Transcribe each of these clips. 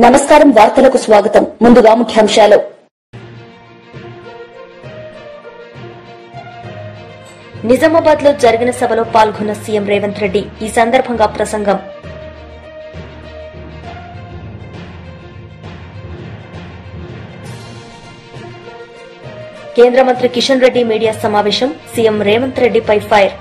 నమస్కారం వార్తలకు స్వాగతం ముందుగా ముఖ్యాంశాలు నిజామాబాద్ లో జరిగిన సభలో పాల్గొన్న సీఎం రేవంత్ రెడ్డి ఈ సందర్భంగా ప్రసంగం కేంద్ర మంత్రి కిషన్ రెడ్డి మీడియా సమావేశం సీఎం రేవంత్ రెడ్డిపై ఫైర్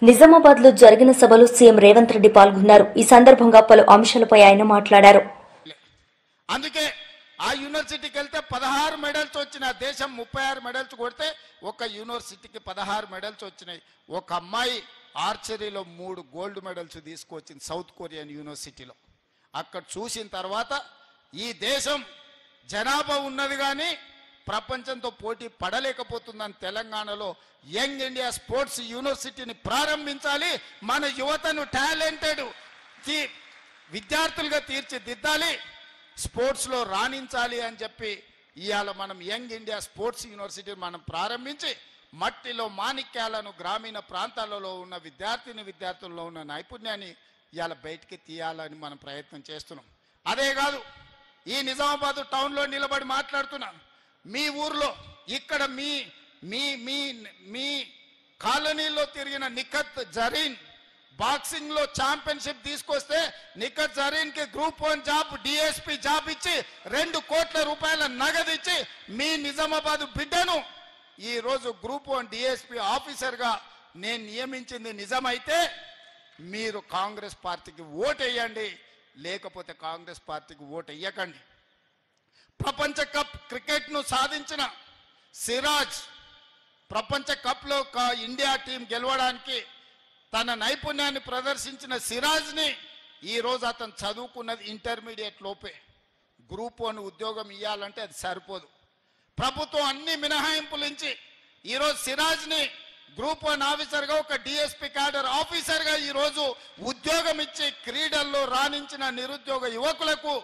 నిజామాబాద్ లో జరిగిన సభలో సీఎం రేవంత్ రెడ్డి పాల్గొన్నారు. ఈ సందర్భంగా పలు అంశాలపై ఆయన మాట్లాడారు. అందుకే ఆ యూనివర్సిటీకి వెళ్తే 16 మెడల్స్ వచ్చినాయి. దేశం 36 మెడల్స్ కొడితే ఒక యూనివర్సిటీకి 16 మెడల్స్ వచ్చినాయి. ఒక అమ్మాయి ఆర్చరీలో 3 గోల్డ్ మెడల్స్ తీసుకొచ్చింది సౌత్ కొరియన్ యూనివర్సిటీలో. అక్కడ చూసిన తర్వాత ఈ దేశం జనాభా ఉన్నది కానీ ప్రపంచంతో పోటీ పడలేకపోతుందని తెలంగాణలో యంగ్ ఇండియా స్పోర్ట్స్ యూనివర్సిటీని ప్రారంభించాలి. మన యువతను టాలెంటెడ్ విద్యార్థులుగా తీర్చిదిద్దాలి, స్పోర్ట్స్లో రాణించాలి అని చెప్పి ఇవాళ మనం యంగ్ ఇండియా స్పోర్ట్స్ యూనివర్సిటీని మనం ప్రారంభించి మట్టిలో మాణిక్యాలను గ్రామీణ ప్రాంతాలలో ఉన్న విద్యార్థుల్లో ఉన్న నైపుణ్యాన్ని ఇవాళ బయటికి తీయాలని మనం ప్రయత్నం చేస్తున్నాం. అదే కాదు, ఈ నిజామాబాద్ టౌన్లో నిలబడి మాట్లాడుతున్నాను. మీ ఊర్లో ఇక్కడ మీ మీ మీ మీ కాలనీలో తిరిగిన నిఖత్ జరీన్ బాక్సింగ్ లో ఛాంపియన్షిప్ తీసుకొస్తే నిఖత్ జరీన్ కి గ్రూప్ 1 జాబ్ డిఎస్పీ జాబ్ ఇచ్చి 2 కోట్ల రూపాయల నగదు ఇచ్చి మీ నిజామాబాద్ బిడ్డను ఈ రోజు గ్రూప్ 1 డిఎస్పీ ఆఫీసర్ గా నేను నియమించింది నిజమైతే మీరు కాంగ్రెస్ పార్టీకి ఓటు వేయండి, లేకపోతే కాంగ్రెస్ పార్టీకి ఓటు వేయకండి. ప్రపంచ కప్ క్రికెట్ ను సాధించిన సిరాజ్ ప్రపంచ కప్ లో ఇండియా టీం గెలవడానికి తన నైపుణ్యాన్ని ప్రదర్శించిన సిరాజ్ ని ఈ రోజు అతను చదువుకున్నది ఇంటర్మీడియట్ లోపే. గ్రూప్ 1 ఉద్యోగం ఇవ్వాలంటే అది సరిపోదు. ప్రభుత్వం అన్ని మినహాయింపులు ఇచ్చి ఈరోజు సిరాజ్ ని గ్రూప్ 1 ఆఫీసర్ గా ఒక డిఎస్పీ క్యాడర్ ఆఫీసర్ గా ఈ రోజు ఉద్యోగం ఇచ్చి క్రీడల్లో రాణించిన నిరుద్యోగ యువకులకు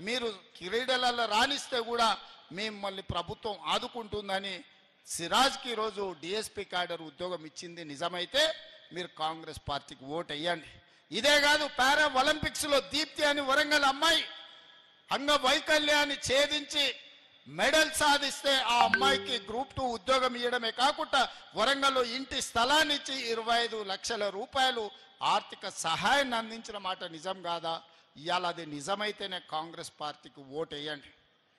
మీరు క్రీడలలో రాణిస్తే కూడా మిమ్మల్ని ప్రభుత్వం ఆదుకుంటుందని సిరాజ్కి ఈరోజు డిఎస్పీ క్యాడర్ ఉద్యోగం ఇచ్చింది నిజమైతే మీరు కాంగ్రెస్ పార్టీకి ఓటు వేయండి. ఇదే కాదు, పారా ఒలింపిక్స్ లో దీప్తి అని వరంగల్ అమ్మాయి అంగవైకల్యాన్ని ఛేదించి మెడల్ సాధిస్తే ఆ అమ్మాయికి గ్రూప్ 2 ఉద్యోగం ఇవ్వడమే కాకుండా వరంగల్లో ఇంటి స్థలాన్ని ఇచ్చి 25 లక్షల రూపాయలు ఆర్థిక సహాయాన్ని అందించిన మాట నిజం కాదా? ఇవాళ అది నిజమైతేనే కాంగ్రెస్ పార్టీకి ఓటు వేయండి.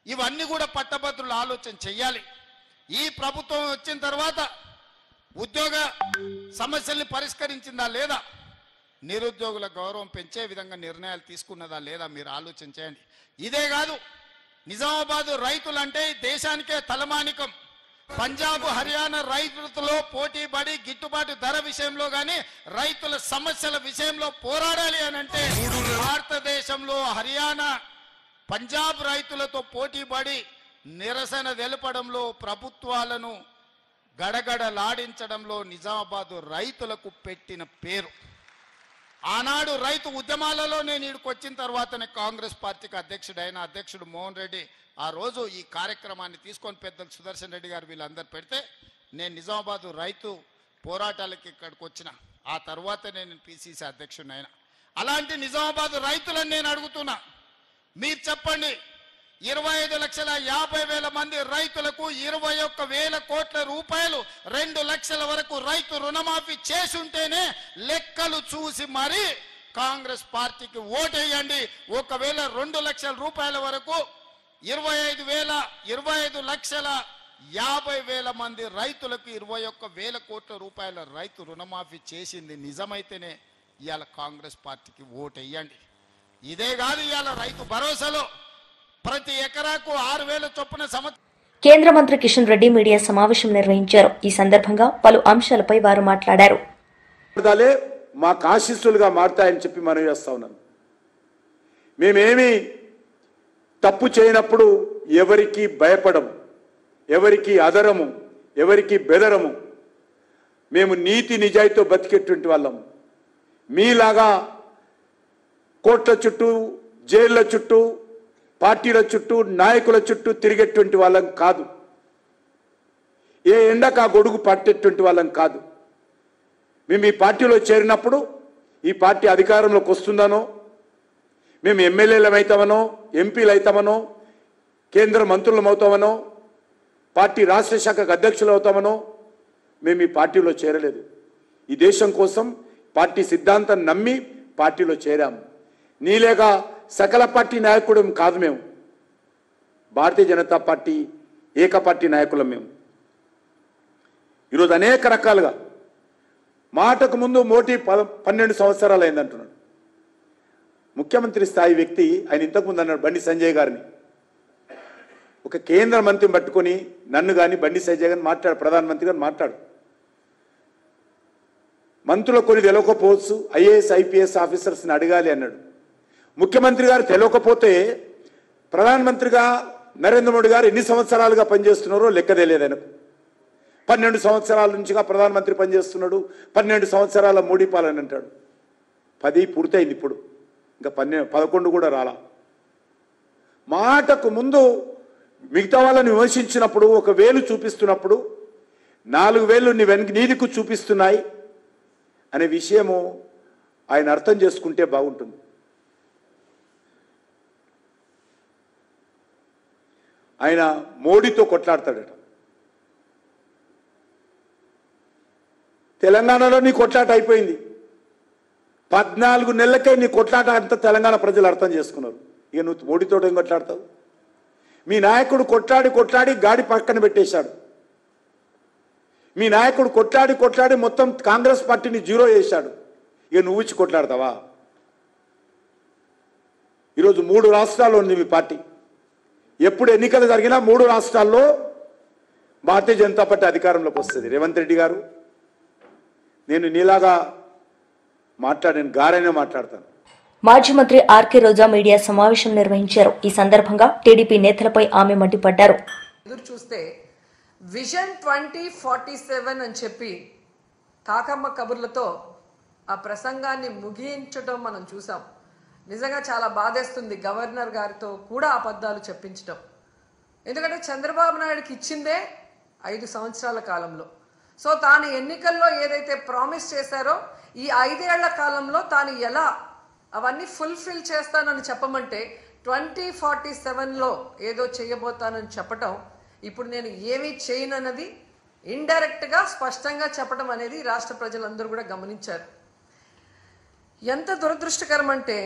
ఇవన్నీ కూడా పట్టభద్రులు ఆలోచన చెయ్యాలి. ఈ ప్రభుత్వం వచ్చిన తర్వాత ఉద్యోగ సమస్యల్ని పరిష్కరించిందా లేదా, నిరుద్యోగుల గౌరవం పెంచే విధంగా నిర్ణయాలు తీసుకున్నదా లేదా మీరు ఆలోచన చేయండి. ఇదే కాదు, నిజామాబాద్ రైతులంటే దేశానికే తలమానికం. పంజాబ్ హర్యానా రైతులతో పోటీ పడి గిట్టుబాటు ధర విషయంలో కానీ రైతుల సమస్యల విషయంలో పోరాడాలి అని అంటే భారతదేశంలో హర్యానా పంజాబ్ రైతులతో పోటీ పడి నిరసన తెలపడంలో ప్రభుత్వాలను గడగడలాడించడంలో నిజామాబాద్ రైతులకు పెట్టిన పేరు. ఆనాడు రైతు ఉద్యమాలలో నేను ఇక్కడికి వచ్చిన తర్వాతనే కాంగ్రెస్ పార్టీకి అధ్యక్షుడైన అధ్యక్షుడు మోహన్ రెడ్డి ఆ రోజు ఈ కార్యక్రమాన్ని తీసుకొని పెద్దలు సుదర్శన్ రెడ్డి గారు వీళ్ళందరూ పెడితే నేను నిజామాబాద్ రైతు పోరాటాలకి ఇక్కడికి వచ్చిన. ఆ తర్వాత నేను పిసిసి అధ్యక్షుడిని అయినా. అలాంటి నిజామాబాద్ రైతులను నేను అడుగుతున్నా, మీరు చెప్పండి, 25,50,000 మంది రైతులకు 21,000 కోట్ల రూపాయలు 2 లక్షల వరకు రైతు రుణమాఫీ చేసుంటేనే లెక్కలు చూసి మరి కాంగ్రెస్ పార్టీకి ఓటేయండి. ఒకవేళ 2 లక్షల రూపాయల వరకు 25,50,000 మంది రైతులకు 21,000 కోట్ల రూపాయల రైతు రుణమాఫీ చేసింది నిజమైతేనే ఇవాళ కాంగ్రెస్ పార్టీకి ఓటేయండి. ఇదే కాదు, ఇవాళ రైతు భరోసాలో ప్రతి ఎకరాకు 6,000 చొప్పున కేంద్ర మంత్రి కిషన్ రెడ్డి మీడియా సమావేశం నిర్వహించారు. ఈ సందర్భంగా పలు అంశాలపై వారు మాట్లాడారు. మాకు ఆశీస్సులుగా మారుతాయని చెప్పి మనం చేస్తా ఉన్నాను. మేమేమి తప్పు చేయనప్పుడు ఎవరికి భయపడము, ఎవరికి అదరము, ఎవరికి బెదరము. మేము నీతి నిజాయితీతో బతికేటువంటి వాళ్ళం. మీలాగా కోట్ల చుట్టూ, జైళ్ళ చుట్టూ, పార్టీల చుట్టూ, నాయకుల చుట్టూ తిరిగేటువంటి వాళ్ళం కాదు. ఏ ఎండకు ఆ గొడుగు పట్టేటువంటి వాళ్ళం కాదు. మేము ఈ పార్టీలో చేరినప్పుడు ఈ పార్టీ అధికారంలోకి వస్తుందనో, మేము ఎమ్మెల్యేలు అవుతామనో, ఎంపీలు అవుతామనో, కేంద్ర మంత్రులం అవుతామనో, పార్టీ రాష్ట్ర శాఖకు అధ్యక్షులు అవుతామనో మేము ఈ పార్టీలో చేరలేదు. ఈ దేశం కోసం పార్టీ సిద్ధాంతం నమ్మి పార్టీలో చేరాము. నీలేగా సకల పార్టీ నాయకుడు కాదు. మేము భారతీయ జనతా పార్టీ ఏకపార్టీ నాయకులం. మేము ఈరోజు అనేక రకాలుగా మాటకు ముందు మోటీ 12 సంవత్సరాలు అయిందంటున్నాడు. ముఖ్యమంత్రి స్థాయి వ్యక్తి ఆయన ఇంతకుముందు అన్నాడు బండి సంజయ్ గారిని, ఒక కేంద్ర మంత్రిని పట్టుకొని నన్ను కానీ బండి సంజయ్ గారిని మాట్లాడు, ప్రధానమంత్రి గారిని మాట్లాడు, మంత్రులు కొన్ని తెలియకపోవచ్చు, ఐఏఎస్ ఐపీఎస్ ఆఫీసర్స్ని అడగాలి అన్నాడు. ముఖ్యమంత్రి గారు తెలియకపోతే ప్రధానమంత్రిగా నరేంద్ర మోడీ గారు ఎన్ని సంవత్సరాలుగా పనిచేస్తున్నారో లెక్క తెలియదు ఆయనకు. 12 సంవత్సరాల నుంచిగా ప్రధానమంత్రి పనిచేస్తున్నాడు. 12 సంవత్సరాల మోడీ పాలన అంటాడు. 10 పూర్తయింది, ఇప్పుడు ఇంకా 11 కూడా రాలా. మాటకు ముందు మిగతా వాళ్ళని విమర్శించినప్పుడు ఒక వేలు చూపిస్తున్నప్పుడు 4 వేలు నీదికు చూపిస్తున్నాయి అనే విషయము ఆయన అర్థం చేసుకుంటే బాగుంటుంది. ఆయన మోడీతో కొట్లాడతాడట. తెలంగాణలో నీ కొట్లాట అయిపోయింది. 14 నెలలకే నీ కొట్లాట అంతా తెలంగాణ ప్రజలు అర్థం చేసుకున్నారు. ఇక నువ్వు మోడీతో ఏం కొట్లాడతావు? మీ నాయకుడు కొట్లాడి గాడి పక్కన పెట్టేశాడు. మీ నాయకుడు కొట్లాడి మొత్తం కాంగ్రెస్ పార్టీని జీరో చేశాడు. ఇక నువ్వు ఇచ్చి కొట్లాడతావా? ఈరోజు 3 రాష్ట్రాల్లో ఉంది మీ పార్టీ. ఎప్పుడు ఎన్నికలు జరిగినా 3 రాష్ట్రాల్లో భారతీయ జనతా పార్టీ అధికారంలోకి వస్తుంది. రేవంత్ రెడ్డి గారు, నేను నీలాగా మాట్లాడాను, గారైనా మాట్లాడతాను. మాజీ మంత్రి ఆర్కే రోజా మీడియా సమావేశం నిర్వహించారు. ఈ సందర్భంగా టీడీపీ నేతలపై ఆమె మండిపడ్డారు. ఎదురు చూస్తే విజన్ 2047 అని చెప్పి కాకమ్మ కబుర్లతో ఆ ప్రసంగాన్ని ముగించడం మనం చూసాం. నిజంగా చాలా బాధేస్తుంది గవర్నర్ గారితో కూడా అబద్ధాలు చెప్పించడం. ఎందుకంటే చంద్రబాబు నాయుడుకి ఇచ్చిందే 5 సంవత్సరాల కాలంలో. సో తాను ఎన్నికల్లో ఏదైతే ప్రామిస్ చేశారో ఈ 5 ఏళ్ల కాలంలో తాను ఎలా అవన్నీ ఫుల్ఫిల్ చేస్తానని చెప్పమంటే 2047లో ఏదో చేయబోతానని చెప్పటం, ఇప్పుడు నేను ఏమీ చేయనన్నది ఇండైరెక్ట్గా స్పష్టంగా చెప్పడం అనేది రాష్ట్ర ప్రజలందరూ కూడా గమనించారు. ఎంత దురదృష్టకరం అంటే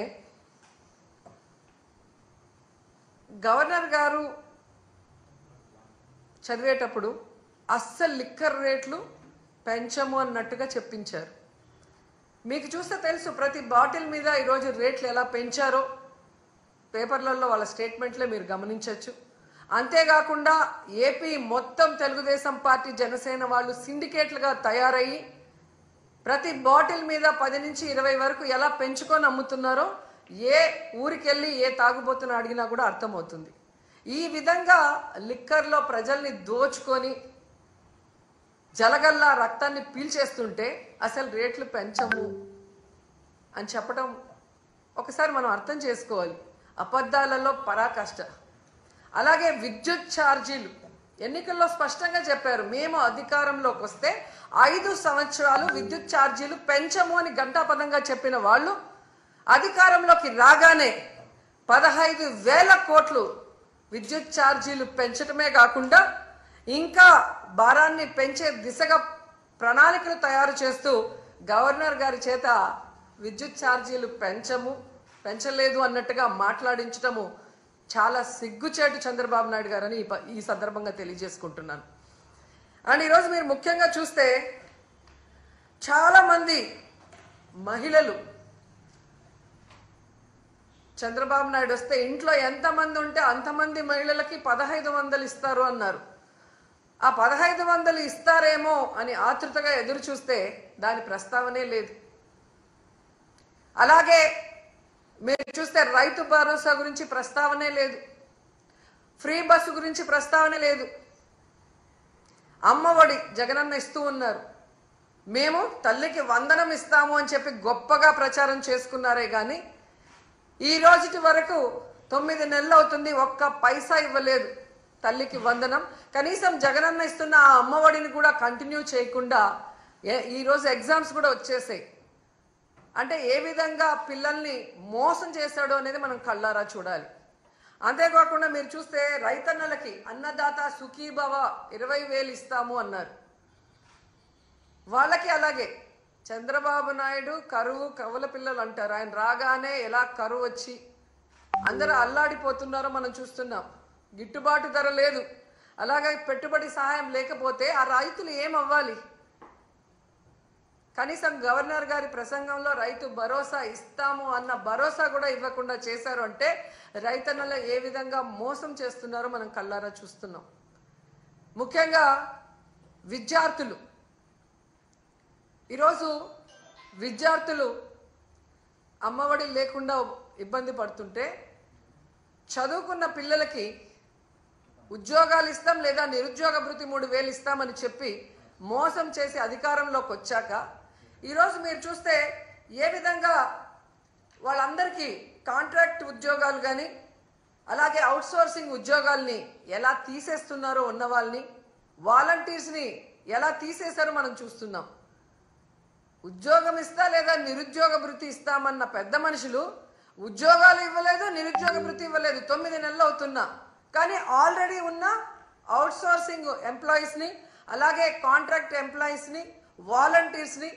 గవర్నర్ గారు చదివేటప్పుడు అస్సలు లిక్కర్ రేట్లు పెంచము అన్నట్టుగా చెప్పించారు. మీకు చూస్తే తెలుసు ప్రతి బాటిల్ మీద ఈరోజు రేట్లు ఎలా పెంచారో పేపర్లలో వాళ్ళ స్టేట్మెంట్లే మీరు గమనించవచ్చు. అంతేకాకుండా ఏపీ మొత్తం తెలుగుదేశం పార్టీ జనసేన వాళ్ళు సిండికేట్లుగా తయారయ్యి ప్రతి బాటిల్ మీద 10 నుంచి 20 వరకు ఎలా పెంచుకొని అమ్ముతున్నారో ఏ ఊరికెళ్ళి ఏ తాగుబోతున్నా అడిగినా కూడా అర్థమవుతుంది. ఈ విధంగా లిక్కర్లో ప్రజల్ని దోచుకొని జలగల్లా రక్తాన్ని పీల్చేస్తుంటే అసలు రేట్లు పెంచము అని చెప్పడం ఒకసారి మనం అర్థం చేసుకోవాలి. అబద్ధాలలో పరాకాష్ట. అలాగే విద్యుత్ ఛార్జీలు ఎన్నికల్లో స్పష్టంగా చెప్పారు, మేము అధికారంలోకి వస్తే 5 సంవత్సరాలు విద్యుత్ ఛార్జీలు పెంచము అని ఘంటాపథంగా చెప్పిన వాళ్ళు అధికారంలోకి రాగానే 15,000 కోట్లు విద్యుత్ ఛార్జీలు పెంచడమే కాకుండా ఇంకా భారాన్ని పెంచే దిశగా ప్రణాళికలు తయారు చేస్తూ గవర్నర్ గారి చేత విద్యుత్ ఛార్జీలు పెంచలేదు అన్నట్టుగా మాట్లాడించడము చాలా సిగ్గుచేటు చంద్రబాబు నాయుడు గారని ఈ సందర్భంగా తెలియజేసుకుంటున్నాను. అండ్ ఈరోజు మీరు ముఖ్యంగా చూస్తే చాలామంది మహిళలు చంద్రబాబు నాయుడు వస్తే ఇంట్లో ఎంతమంది ఉంటే అంతమంది మహిళలకి 1500 ఇస్తారు అన్నారు. ఆ 1500 ఇస్తారేమో అని ఆతృతగా ఎదురు చూస్తే దాని ప్రస్తావనే లేదు. అలాగే మీరు చూస్తే రైతు భరోసా గురించి ప్రస్తావనే లేదు, ఫ్రీ బస్సు గురించి ప్రస్తావన లేదు. అమ్మఒడి జగనన్న ఇస్తూ ఉన్నారు, మేము తల్లికి వందనం ఇస్తాము అని చెప్పి గొప్పగా ప్రచారం చేసుకున్నారే కానీ ఈ రోజుటి వరకు 9 నెలలు అవుతుంది, ఒక్క పైసా ఇవ్వలేదు తల్లికి వందనం. కనీసం జగనన్న ఇస్తున్న ఆ అమ్మఒడిని కూడా కంటిన్యూ చేయకుండా ఈరోజు ఎగ్జామ్స్ కూడా వచ్చేసాయి. అంటే ఏ విధంగా పిల్లల్ని మోసం చేశాడో అనేది మనం కళ్ళారా చూడాలి. అంతేకాకుండా మీరు చూస్తే రైతన్నలకి అన్నదాత సుఖీభవ 20,000 ఇస్తాము అన్నారు. వాళ్ళకి అలాగే చంద్రబాబు నాయుడు కరువు కవల పిల్లలు అంటారు. ఆయన రాగానే ఎలా కరువు వచ్చి అందరూ అల్లాడిపోతున్నారో మనం చూస్తున్నాం. గిట్టుబాటు ధర లేదు, అలాగే పెట్టుబడి సహాయం లేకపోతే ఆ రైతులు ఏమవ్వాలి? కనీసం గవర్నర్ గారి ప్రసంగంలో రైతు భరోసా ఇస్తాము అన్న భరోసా కూడా ఇవ్వకుండా చేశారు అంటే రైతన్నలు ఏ విధంగా మోసం చేస్తున్నారో మనం కళ్ళారా చూస్తున్నాం. ముఖ్యంగా విద్యార్థులు, ఈరోజు విద్యార్థులు అమ్మఒడి లేకుండా ఇబ్బంది పడుతుంటే చదువుకున్న పిల్లలకి ఉద్యోగాలు ఇస్తాం లేదా నిరుద్యోగ భృతి 3,000 ఇస్తామని చెప్పి మోసం చేసి అధికారంలోకి వచ్చాక ఈరోజు మీరు చూస్తే ఏ విధంగా వాళ్ళందరికీ కాంట్రాక్ట్ ఉద్యోగాలు కానీ అలాగే అవుట్సోర్సింగ్ ఉద్యోగాల్ని ఎలా తీసేస్తున్నారో, ఉన్న వాళ్ళని వాలంటీర్స్ని ఎలా తీసేశారో మనం చూస్తున్నాం. ఉద్యోగం ఇస్తా లేదా నిరుద్యోగ భృతి ఇస్తామన్న పెద్ద మనుషులు ఉద్యోగాలు ఇవ్వలేదు, నిరుద్యోగ భృతి ఇవ్వలేదు. 9 నెలలు అవుతున్నా కానీ ఆల్రెడీ ఉన్న అవుట్సోర్సింగ్ ఎంప్లాయీస్ని అలాగే కాంట్రాక్ట్ ఎంప్లాయీస్ని వాలంటీర్స్ని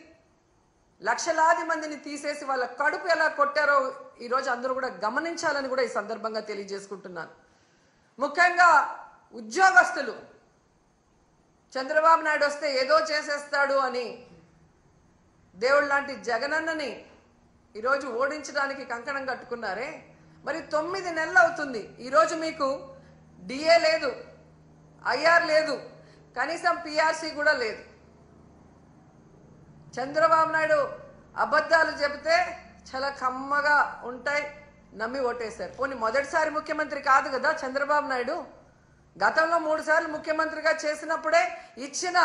లక్షలాది మందిని తీసేసి వాళ్ళ కడుపు ఎలా కొట్టారో ఈరోజు అందరూ కూడా గమనించాలని కూడా ఈ సందర్భంగా తెలియజేసుకుంటున్నాను. ముఖ్యంగా ఉద్యోగస్తులు చంద్రబాబు నాయుడు వస్తే ఏదో చేసేస్తాడు అని దేవుడు లాంటి జగనన్నని ఈరోజు ఓడించడానికి కంకణం కట్టుకున్నారే. మరి 9 నెలలు అవుతుంది, ఈరోజు మీకు డిఏ లేదు, ఐఆర్ లేదు, కనీసం పిఆర్సీ కూడా లేదు. చంద్రబాబు నాయుడు అబద్ధాలు చెబితే చాలా కమ్మగా ఉంటాయి, నమ్మి ఓటేశారు. పోనీ మొదటిసారి ముఖ్యమంత్రి కాదు కదా చంద్రబాబు నాయుడు. గతంలో 3 సార్లు ముఖ్యమంత్రిగా చేసినప్పుడే ఇచ్చిన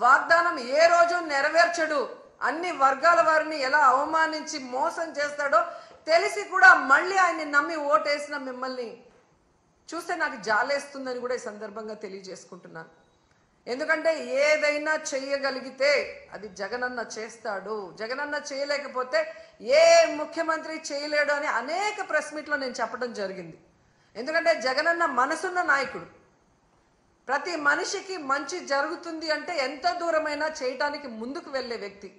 వాగ్దానం ఏ రోజు నెరవేర్చడు, అన్ని వర్గాల వారిని ఎలా అవమానించి మోసం చేస్తాడో తెలిసి కూడా మళ్ళీ ఆయన్ని నమ్మి ఓటేసిన మిమ్మల్ని చూస్తే నాకు జాలేస్తుందని కూడా ఈ సందర్భంగా తెలియజేసుకుంటున్నాను. ఎందుకంటే ఏదైనా చేయగలిగితే అది జగనన్న చేస్తాడు, జగనన్న చేయలేకపోతే ఏ ముఖ్యమంత్రి చేయలేడు అని అనేక ప్రెస్ మీట్లో నేను చెప్పడం జరిగింది. ఎందుకంటే జగనన్న మనసున్న నాయకుడు, ప్రతి మనిషికి మంచి జరుగుతుంది అంటే ఎంత దూరమైనా చేయటానికి ముందుకు వెళ్ళే వ్యక్తి.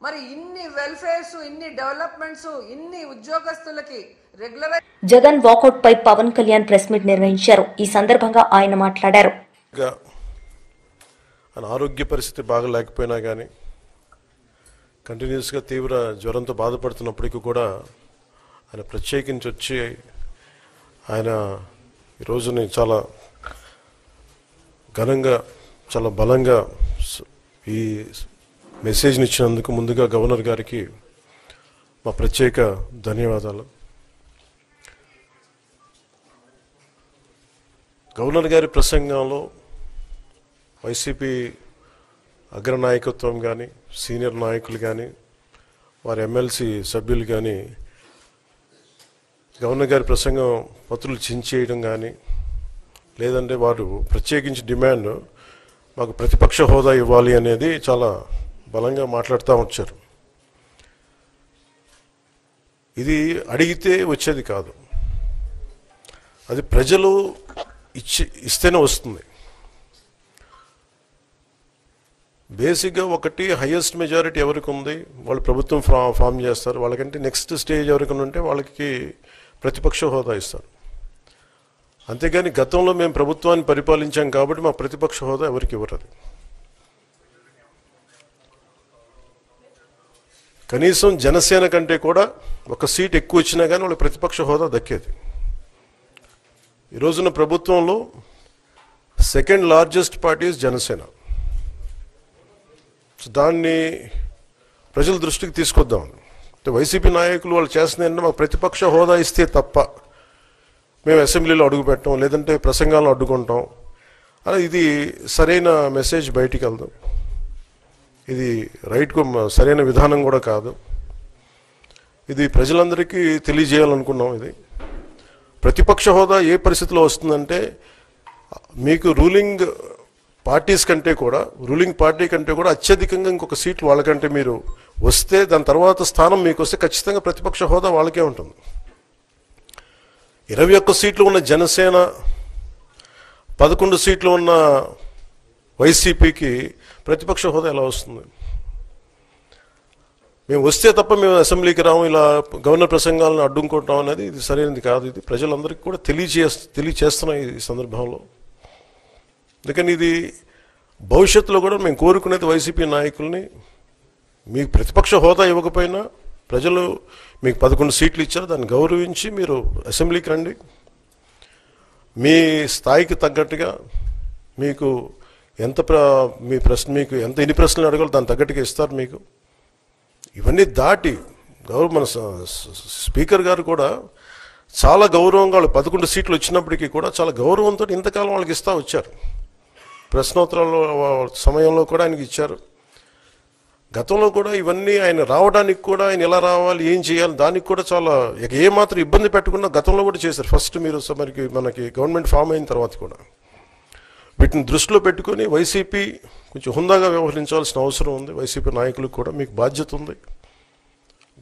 మరి ఇన్ని వెల్ఫేర్స్, ఇన్ని డెవలప్మెంట్స్, ఇన్ని ఉద్యోగస్తులకి రెగ్యులర్ జగన్ వాకౌట్ పై పవన్ కళ్యాణ్ ప్రెస్ మీట్ నిర్వహించారు. ఈ సందర్భంగా ఆయన మాట్లాడారు. ఆయన ఆరోగ్య పరిస్థితి బాగా లేకపోయినా కానీ కంటిన్యూస్గా తీవ్ర జ్వరంతో బాధపడుతున్నప్పటికీ కూడా ఆయన ప్రత్యేకించి వచ్చి ఆయన ఈ రోజుని చాలా ఘనంగా చాలా బలంగా ఈ మెసేజ్ని ఇచ్చినందుకు ముందుగా గవర్నర్ గారికి మా ప్రత్యేక ధన్యవాదాలు. గవర్నర్ గారి ప్రసంగంలో వైసీపీ అగ్రనాయకత్వం కానీ సీనియర్ నాయకులు కానీ వారి ఎమ్మెల్సీ సభ్యులు కానీ గవర్నర్ గారి ప్రసంగం పత్రులు చించేయడం కానీ లేదంటే వారు ప్రత్యేకించి డిమాండ్ మాకు ప్రతిపక్ష హోదా ఇవ్వాలి అనేది చాలా బలంగా మాట్లాడుతూ వచ్చారు. ఇది అడిగితే వచ్చేది కాదు, అది ప్రజలు ఇస్తేనే వస్తుంది. బేసిక్గా ఒకటి హైయెస్ట్ మెజారిటీ ఎవరికి ఉంది వాళ్ళు ప్రభుత్వం ఫామ్ చేస్తారు, వాళ్ళకంటే నెక్స్ట్ స్టేజ్ ఎవరికి ఉంటే వాళ్ళకి ప్రతిపక్ష హోదా ఇస్తారు. అంతేగాని గతంలో మేము ప్రభుత్వాన్ని పరిపాలించాం కాబట్టి మా ప్రతిపక్ష హోదా ఎవరికి ఇవ్వరు. కనీసం జనసేన కంటే కూడా ఒక సీట్ ఎక్కువ వచ్చినా కానీ వాళ్ళకి ప్రతిపక్ష హోదా దక్కేది. ఈ రోజున ప్రభుత్వంలో సెకండ్ లార్జెస్ట్ పార్టీ జనసేన. దాన్ని ప్రజల దృష్టికి తీసుకొద్దాం. వైసీపీ నాయకులు వాళ్ళు చేస్తుంది ఏంటంటే మాకు ప్రతిపక్ష హోదా ఇస్తే తప్ప మేము అసెంబ్లీలో అడుగు పెట్టాం, లేదంటే ప్రసంగాలను అడ్డుకుంటాం అని. ఇది సరైన మెసేజ్ బయటికి వెళ్దాం, ఇది రైట్కు సరైన విధానం కూడా కాదు. ఇది ప్రజలందరికీ తెలియజేయాలనుకున్నాం. ఇది ప్రతిపక్ష హోదా ఏ పరిస్థితిలో వస్తుందంటే మీకు రూలింగ్ పార్టీ కంటే కూడా అత్యధికంగా ఇంకొక సీట్లు వాళ్ళకంటే మీరు వస్తే దాని తర్వాత స్థానం మీకు వస్తే ఖచ్చితంగా ప్రతిపక్ష హోదా వాళ్ళకే ఉంటుంది. 21 సీట్లు ఉన్న జనసేన, 11 సీట్లు ఉన్న వైసీపీకి ప్రతిపక్ష హోదా ఎలా వస్తుంది? మేము వస్తే తప్ప మేము అసెంబ్లీకి రాము, ఇలా గవర్నర్ ప్రసంగాలను అడ్డుకుంటాం అనేది ఇది సరైనది కాదు. ఇది ప్రజలందరికీ కూడా తెలియచేస్తున్నాం ఈ సందర్భంలో. అందుకని ఇది భవిష్యత్తులో కూడా మేము కోరుకునేది వైసీపీ నాయకుల్ని, మీకు ప్రతిపక్ష హోదా ఇవ్వకపోయినా ప్రజలు మీకు 11 సీట్లు ఇచ్చారు, దాన్ని గౌరవించి మీరు అసెంబ్లీకి రండి. మీ స్థాయికి తగ్గట్టుగా మీకు మీకు ఎన్ని ప్రశ్నలు అడగాలో దాని తగ్గట్టుగా ఇస్తారు మీకు. ఇవన్నీ దాటి మన స్పీకర్ గారు కూడా చాలా గౌరవంగా 11 సీట్లు వచ్చినప్పటికీ కూడా చాలా గౌరవంతో ఇంతకాలం వాళ్ళకి ఇస్తూ వచ్చారు. ప్రశ్నోత్తరాల సమయంలో కూడా ఆయనకి ఇచ్చారు. గతంలో కూడా ఇవన్నీ ఆయన రావడానికి కూడా ఆయన ఎలా రావాలి, ఏం చేయాలి, దానికి కూడా చాలా ఏమాత్రం ఇబ్బంది పెట్టకుండా గతంలో కూడా చేశారు. ఫస్ట్ మీరు మనకి గవర్నమెంట్ ఫామ్ అయిన తర్వాత కూడా వీటిని దృష్టిలో పెట్టుకొని వైసీపీ కొంచెం హుందాగా వ్యవహరించాల్సిన అవసరం ఉంది. వైసీపీ నాయకులకు కూడా మీకు బాధ్యత ఉంది.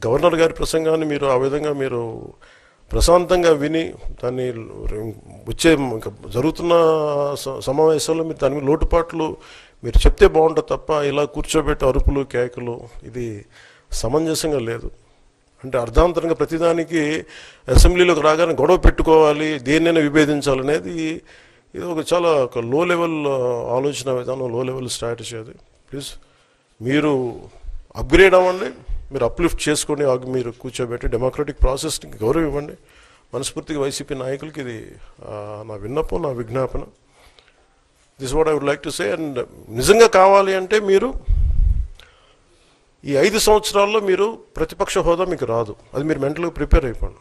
గవర్నర్ గారి ప్రసంగాన్ని మీరు ఆ విధంగా మీరు ప్రశాంతంగా విని దాన్ని వచ్చే జరుగుతున్న సమావేశాల్లో మీరు దాని లోటుపాట్లు మీరు చెప్తే బాగుంటుంది తప్ప ఇలా కూర్చోబెట్టి అరుపులు కేకలు ఇది సమంజసంగా లేదు. అంటే అర్ధాంతరంగా ప్రతిదానికి అసెంబ్లీలోకి రాగానే గొడవ పెట్టుకోవాలి, దేన్నైనా విభేదించాలనేది ఇది చాలా లో లెవెల్ ఆలోచన విధానం, లో లెవెల్ స్ట్రాటజీ. అది ప్లీజ్ మీరు అప్గ్రేడ్ అవ్వండి, మీరు అప్లిఫ్ట్ చేసుకోండి, మీరు కూర్చోబెట్టి డెమోక్రటిక్ ప్రాసెస్కి గౌరవం ఇవ్వండి. మనస్ఫూర్తిగా వైసీపీ నాయకులకి ఇది నా విన్నపం, నా విజ్ఞాపన. This what I would like to say. And నిజంగా కావాలి అంటే మీరు ఈ 5 సంవత్సరాల్లో మీరు ప్రతిపక్ష హోదా మీకు రాదు, అది మీరు మెంటల్గా ప్రిపేర్ అయిపోండి.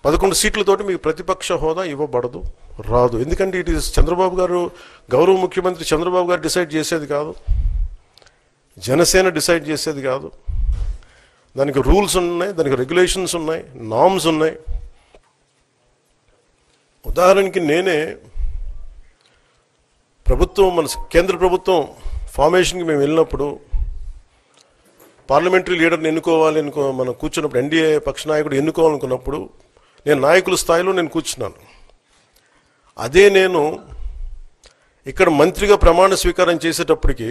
11 సీట్లతోటి మీకు ప్రతిపక్ష హోదా ఇవ్వబడదు, రాదు. ఎందుకంటే ఇట్ ఈస్ చంద్రబాబు గారు, గౌరవ ముఖ్యమంత్రి చంద్రబాబు గారు డిసైడ్ చేసేది కాదు, జనసేన డిసైడ్ చేసేది కాదు. దానికి రూల్స్ ఉన్నాయి, దానికి రెగ్యులేషన్స్ ఉన్నాయి, నామ్స్ ఉన్నాయి. ఉదాహరణకి నేనే మన కేంద్ర ప్రభుత్వం ఫార్మేషన్కి మేము వెళ్ళినప్పుడు పార్లమెంటరీ లీడర్ని ఎన్నుకోవాలి మనం కూర్చున్నప్పుడు, ఎన్డీఏ పక్ష నాయకుడు ఎన్నుకోవాలనుకున్నప్పుడు నేను నాయకుల స్థాయిలో నేను కూర్చున్నాను. అదే నేను ఇక్కడ మంత్రిగా ప్రమాణ స్వీకారం చేసేటప్పటికి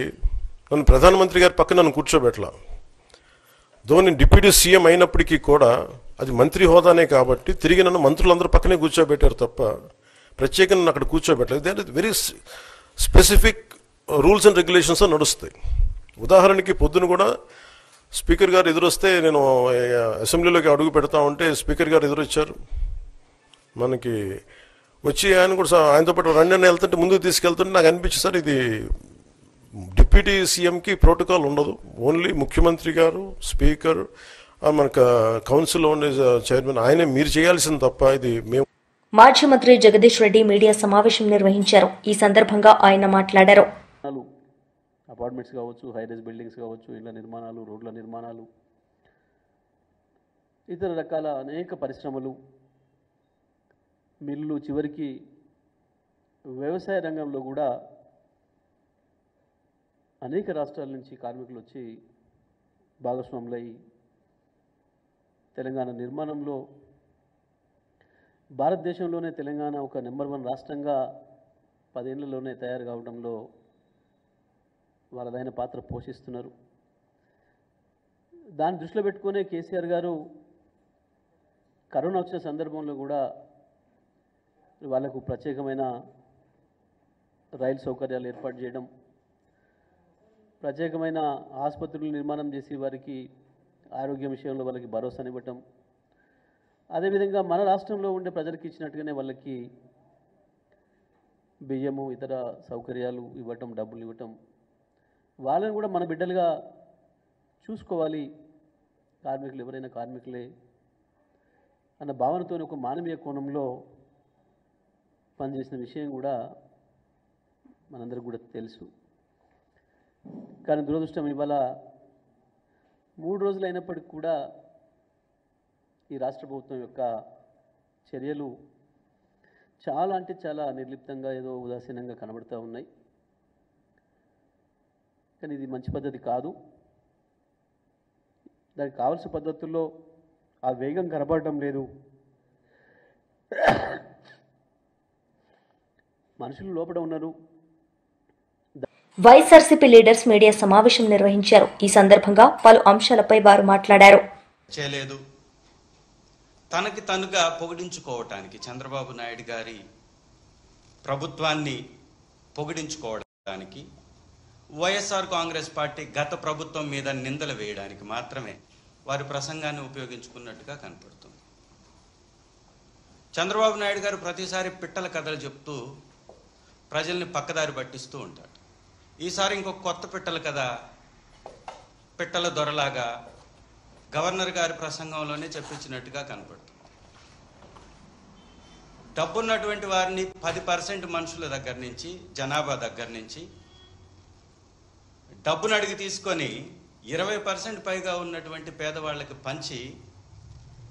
నన్ను ప్రధానమంత్రి గారి పక్కన నన్ను కూర్చోబెట్టలా. నేను డిప్యూటీ సీఎం అయినప్పటికీ కూడా అది మంత్రి హోదానే కాబట్టి తిరిగి నన్ను మంత్రులందరూ పక్కనే కూర్చోబెట్టారు తప్ప ప్రత్యేకంగా నన్ను అక్కడ కూర్చోబెట్టలేదు. They are very specific rules and regulations నడుస్తాయి. ఉదాహరణకి పొద్దున కూడా స్పీకర్ గారు ఎదురొస్తే నేను అసెంబ్లీలోకి అడుగు పెడతా ఉంటే స్పీకర్ గారు ఎదురొచ్చారు. మనకి వచ్చి ఆయన కూడా ఆయనతో పాటు రండి అని వెళ్తుంటే ముందుకు తీసుకెళ్తుంటే నాకు అనిపించింది, సార్ ఇది డిప్యూటీ సీఎంకి ప్రోటోకాల్ ఉండదు, ఓన్లీ ముఖ్యమంత్రి గారు, స్పీకర్, మనకు కౌన్సిల్లో ఉండే చైర్మన్ ఆయనే మీరు చేయాల్సింది తప్ప ఇది మేము. మాజీ మంత్రి జగదీష్ రెడ్డి మీడియా సమావేశం నిర్వహించారు. ఈ సందర్భంగా ఆయన మాట్లాడారు. అపార్ట్మెంట్స్ కావచ్చు, హైరైజ్ బిల్డింగ్స్ కావచ్చు, ఇళ్ల నిర్మాణాలు, రోడ్ల నిర్మాణాలు, ఇతర రకాల అనేక పరిశ్రమలు, మిల్లులు, చివరికి వ్యవసాయ రంగంలో కూడా అనేక రాష్ట్రాల నుంచి కార్మికులు వచ్చి భాగస్వాములై తెలంగాణ నిర్మాణంలో భారతదేశంలోనే తెలంగాణ ఒక నెంబర్ 1 రాష్ట్రంగా 10 ఏళ్లలోనే తయారు కావడంలో వాళ్ళదైన పాత్ర పోషిస్తున్నారు. దాన్ని దృష్టిలో పెట్టుకునే కేసీఆర్ గారు కరోనా వచ్చిన సందర్భంలో కూడా వాళ్ళకు ప్రత్యేకమైన రైలు సౌకర్యాలు ఏర్పాటు చేయడం, ప్రత్యేకమైన ఆసుపత్రులు నిర్మాణం చేసి వారికి ఆరోగ్య విషయంలో వాళ్ళకి భరోసానివ్వటం, అదేవిధంగా మన రాష్ట్రంలో ఉండే ప్రజలకు ఇచ్చినట్టుగానే వాళ్ళకి బియ్యము, ఇతర సౌకర్యాలు ఇవ్వటం, డబ్బులు ఇవ్వటం, వాళ్ళని కూడా మన బిడ్డలుగా చూసుకోవాలి, కార్మికులు ఎవరైనా కార్మికులే అన్న భావనతో ఒక మానవీయ కోణంలో పనిచేసిన విషయం కూడా మనందరికీ కూడా తెలుసు. కానీ దురదృష్టం ఇవాళ 3 రోజులు అయినప్పటికీ కూడా ఈ రాష్ట్ర ప్రభుత్వం యొక్క చర్యలు చాలా అంటే చాలా నిర్లిప్తంగా, ఏదో ఉదాసీనంగా కనబడుతూ ఉన్నాయి. కానీ ఇది మంచి పద్ధతి కాదు. దానికి కావాల్సిన పద్ధతుల్లో ఆ వేగం కనపడటం లేదు. మనుషులు లోపల ఉన్నారు. వైఎస్ఆర్సీపీ లీడర్స్ మీడియా సమావేశం నిర్వహించారు. ఈ సందర్భంగా పలు అంశాలపై వారు మాట్లాడారు. చేయలేదు, తనకి తనుగా పొగిడించుకోవటానికి చంద్రబాబు నాయుడు గారి ప్రభుత్వాన్ని పొగిడించుకోవడానికి వైఎస్ఆర్ కాంగ్రెస్ పార్టీ గత ప్రభుత్వం మీద నిందలు వేయడానికి మాత్రమే వారి ప్రసంగాన్ని ఉపయోగించుకున్నట్టుగా కనపడుతుంది. చంద్రబాబు నాయుడు గారు ప్రతిసారి పిట్టల కథలు చెప్తూ ప్రజల్ని పక్కదారి పట్టిస్తూ ఉంటాడు. ఈసారి ఇంకొక కొత్త పిట్టల కథ, పిట్టల దొరలాగా గవర్నర్ గారి ప్రసంగంలోనే చెప్పించినట్టుగా కనపడుతుంది. డబ్బున్నటువంటి వారిని 10% మనుషుల దగ్గర నుంచి, జనాభా దగ్గర నుంచి డబ్బును అడిగి తీసుకొని 20% పైగా ఉన్నటువంటి పేదవాళ్ళకి పంచి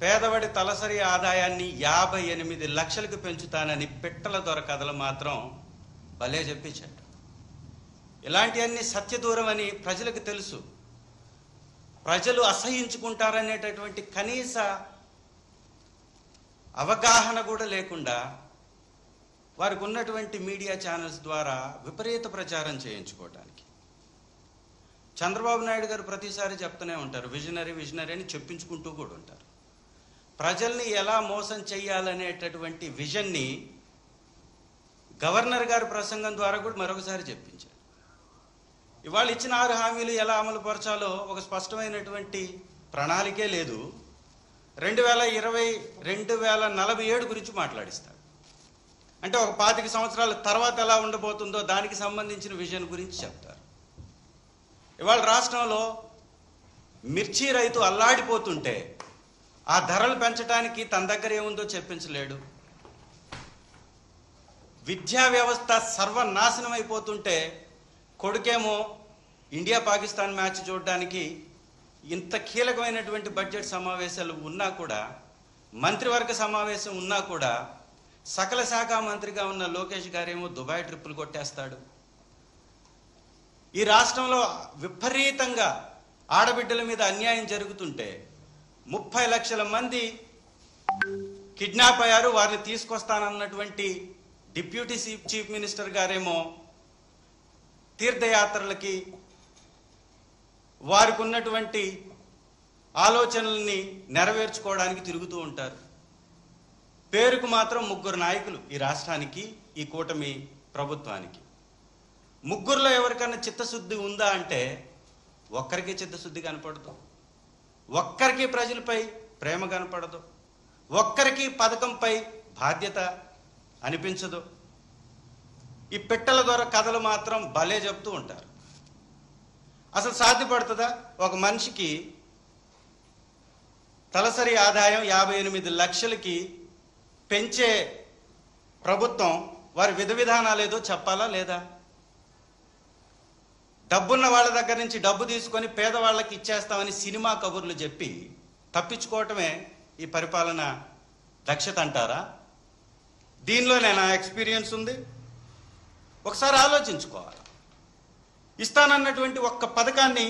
పేదవాడి తలసరి ఆదాయాన్ని 58 లక్షలకు పెంచుతానని పిట్టల దొర కథలు మాత్రం భలే చెప్పించాడు. ఇలాంటివన్నీ సత్యదూరం అని ప్రజలకు తెలుసు. ప్రజలు అసహించుకుంటారనేటటువంటి కనీస అవగాహన కూడా లేకుండా వారికి ఉన్నటువంటి మీడియా ఛానల్స్ ద్వారా విపరీత ప్రచారం చేయించుకోవడానికి చంద్రబాబు నాయుడు గారు ప్రతిసారి చెప్తూనే ఉంటారు. విజనరీ అని చెప్పించుకుంటూ కూడా ఉంటారు. ప్రజల్ని ఎలా మోసం చేయాలనేటటువంటి విజన్ని గవర్నర్ గారి ప్రసంగం ద్వారా కూడా మరొకసారి చెప్పించారు. ఇవాళ ఇచ్చిన 6 హామీలు ఎలా అమలు పరచాలో ఒక స్పష్టమైనటువంటి ప్రణాళికే లేదు. 2047 గురించి మాట్లాడిస్తారు. అంటే ఒక 25 సంవత్సరాల తర్వాత ఎలా ఉండబోతుందో దానికి సంబంధించిన విజన్ గురించి చెప్తారు. ఇవాళ రాష్ట్రంలో మిర్చి రైతు అల్లాడిపోతుంటే ఆ ధరలు పెంచడానికి తన దగ్గర ఏముందో చెప్పించలేడు. విద్యా వ్యవస్థ సర్వనాశనం అయిపోతుంటే కొడుకేమో ఇండియా పాకిస్తాన్ మ్యాచ్ చూడడానికి ఇంత కీలకమైనటువంటి బడ్జెట్ సమావేశాలు ఉన్నా కూడా, మంత్రివర్గ సమావేశం ఉన్నా కూడా సకల శాఖ మంత్రిగా ఉన్న లోకేష్ గారేమో దుబాయ్ ట్రిప్పులు కొట్టేస్తాడు. ఈ రాష్ట్రంలో విపరీతంగా ఆడబిడ్డల మీద అన్యాయం జరుగుతుంటే 30 లక్షల మంది కిడ్నాప్ అయ్యారు, వారిని తీసుకొస్తానన్నటువంటి డిప్యూటీ చీఫ్ మినిస్టర్ గారేమో తీర్థయాత్రలకి వారికి ఉన్నటువంటి ఆలోచనల్ని నెరవేర్చుకోవడానికి తిరుగుతూ ఉంటారు. పేరుకు మాత్రం 3 నాయకులు ఈ రాష్ట్రానికి, ఈ కూటమి ప్రభుత్వానికి. 3లో ఎవరికన్నా చిత్తశుద్ధి ఉందా అంటే ఒక్కరికి చిత్తశుద్ధి కనపడదు, ఒక్కరికి ప్రజలపై ప్రేమ కనపడదు, ఒక్కరికి పథకంపై బాధ్యత అనిపించదు. ఈ పిట్టల ద్వారా కథలు మాత్రం భలే చెప్తూ ఉంటారు. అసలు సాధ్యపడుతుందా? ఒక మనిషికి తలసరి ఆదాయం 58 లక్షలకి పెంచే ప్రభుత్వం వారి విధానాలు ఏదో చెప్పాలా లేదా? డబ్బున్న వాళ్ళ దగ్గర నుంచి డబ్బు తీసుకొని పేదవాళ్ళకి ఇచ్చేస్తామని సినిమా కబుర్లు చెప్పి తప్పించుకోవటమే ఈ పరిపాలన దక్షత అంటారా? దీనిలోనే నా ఎక్స్పీరియన్స్ ఉంది. ఒకసారి ఆలోచించుకోవాలి. ఇస్తానన్నటువంటి ఒక్క పథకాన్ని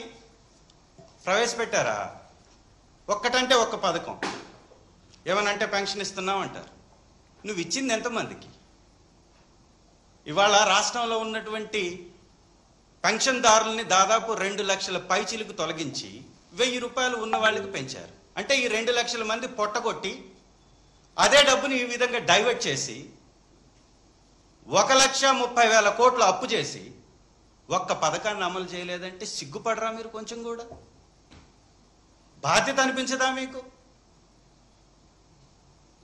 ప్రవేశపెట్టారా? ఒక్కటంటే ఒక్క పథకం. ఏమనంటే పెన్షన్ ఇస్తున్నావు అంటారు. నువ్వు ఇచ్చింది ఎంతమందికి? ఇవాళ రాష్ట్రంలో ఉన్నటువంటి పెన్షన్దారుల్ని దాదాపు 2 లక్షల పైచీలకు తొలగించి 1000 రూపాయలు ఉన్న వాళ్ళకి పెంచారు. అంటే ఈ 2 లక్షల మంది పొట్టగొట్టి అదే డబ్బుని ఈ విధంగా డైవర్ట్ చేసి 1,30,000 కోట్లు అప్పు చేసి ఒక్క పథకాన్ని అమలు చేయలేదంటే సిగ్గుపడరా మీరు? కొంచెం కూడా బాధ్యత అనిపించదా మీకు?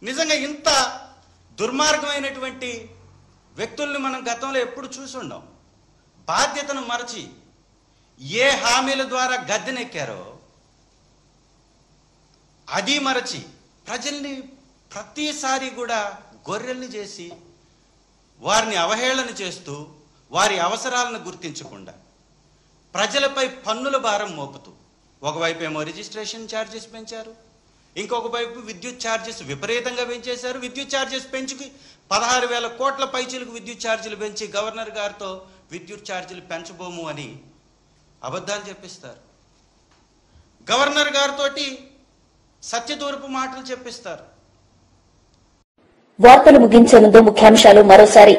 నిజంగా ఇంత దుర్మార్గమైనటువంటి వ్యక్తుల్ని మనం గతంలో ఎప్పుడు చూసి ఉండం. బాధ్యతను మరచి ఏ హామీల ద్వారా గద్దెనెక్కారో అది మరచి ప్రజల్ని ప్రతిసారి కూడా గొర్రెల్ని చేసి వారిని అవహేళన చేస్తూ వారి అవసరాలను గుర్తించకుండా ప్రజలపై పన్నుల భారం మోపుతూ ఒకవైపు ఏమో రిజిస్ట్రేషన్ ఛార్జెస్ పెంచారు, ఇంకొక వైపు విద్యుత్ ఛార్జెస్ విపరీతంగా పెంచేశారు. విద్యుత్ ఛార్జెస్ పెంచుకి 16,000 కోట్ల పైచీలకు విద్యుత్ ఛార్జీలు పెంచి గవర్నర్ గారితో విద్యుత్ ఛార్జీలు పెంచబోము అని అబద్ధాలు చెప్పిస్తారు. గవర్నర్ గారితో సత్యదూరపు మాటలు చెప్పిస్తారు. వార్తలు ముగించే ముందు ముఖ్యాంశాలు మరోసారి.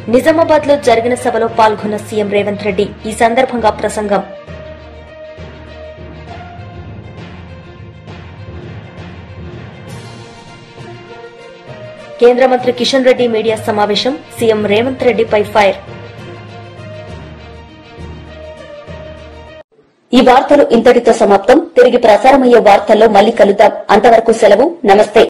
నిజామాబాద్ లో జరిగిన సభలో పాల్గొన్న సీఎం రేవంత్ రెడ్డి. ఈ సందర్భంగా ప్రసంగం. కేంద్ర మంత్రి కిషన్ రెడ్డి మీడియా సమావేశం. సీఎం రేవంత్ రెడ్డిపై ఫైర్. ఈ వార్తలు ఇంతటితో సమాప్తం. తిరిగి ప్రసారమయ్యే వార్తల్లో మళ్లీ కలుద్దాం. అంతవరకు సెలవు. నమస్తే.